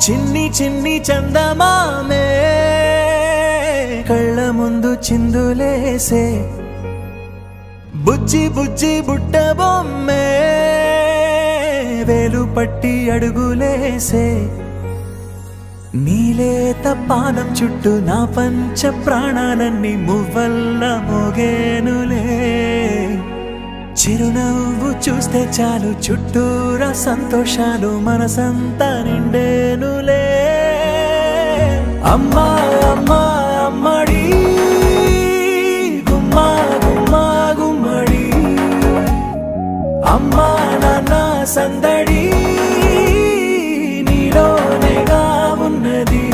చిన్ని చిన్ని చందమామే కళ్ళ ముందు చిందులేసే బుజ్జి బుజ్జి బుట్ట బొమ్మే వేలు పట్టి అడుగులేసే నీలేత పానం చుట్టూ నా పంచ ప్రాణాలన్నీ మువ్వల్ల మోగేనులే చిరునవ్వు చూస్తే చాలు చుట్టూరా సంతోషాలు మనసంతా నిండేనులే అమ్మా అమ్మా అమ్మడి గుమ్మా గుమ్మా గుమ్మడి అమ్మా నాన్న సందడి నీలోనేగా ఉన్నది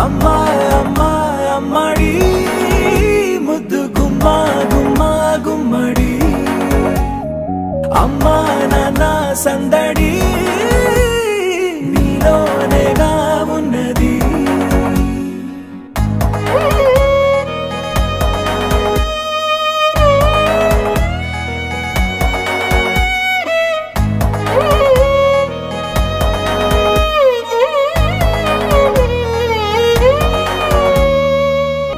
అమ్మా అమ్మా అమ్మడి ముద్దు గుమ్మా గుమ్మా గుమ్మడి అమ్మా నాన్న సందడి నీలోనేగా ఉన్నది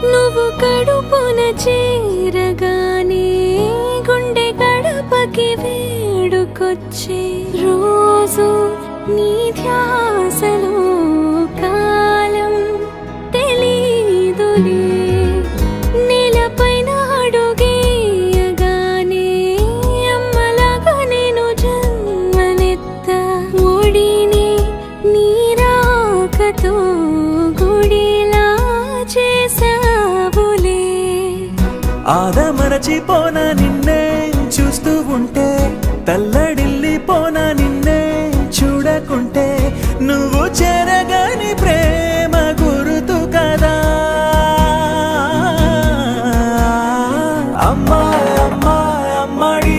నువ్వు కడుపున చేరగానే గుండె గడపకి వేడుకొచ్చే రోజు నీ ధ్యాసలో కాలం తెలీదులే నేలపైన అడుగేయగానే అమ్మలాగా నేను జన్మనెత్త ఒడిని నీరాకతో గుడిలా చేసావులే ఆదమరచిపోనా నిన్నే చూస్తూ ఉంటే తల్లడిల్లిపోనా నిన్నే చూడకుంటే నువ్వు చెరగని ప్రేమ గురుతు కదా అమ్మా అమ్మా అమ్మడి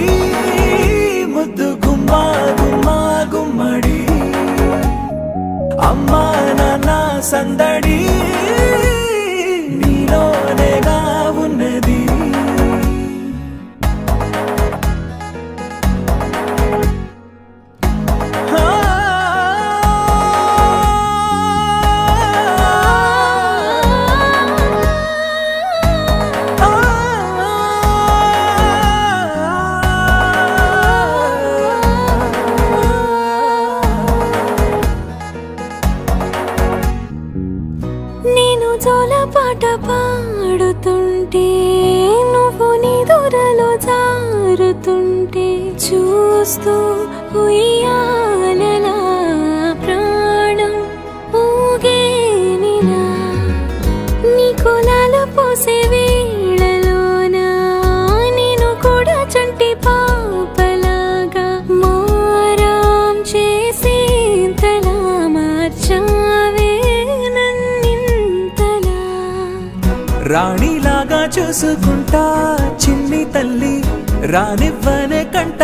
ముద్దు గుమ్మా గుమ్మా గుమ్మడి అమ్మా నాన్న సందడి నీలోనేగా ఉన్నది నేను జోలపాట పాడుతుంటే నువ్వు నీ దూరలో జారుతుంటే చూస్తూ ఉయ్యాలలా ప్రాణం ఊగేనినా నీ కులాలు పోసే వేళలోనా నేను కూడా చంటి పాపలాగా మారాం చేసి తలా మార్చావే రాణిలాగా చూసుకుంటా చిన్ని తల్లి రానివ్వనే కంట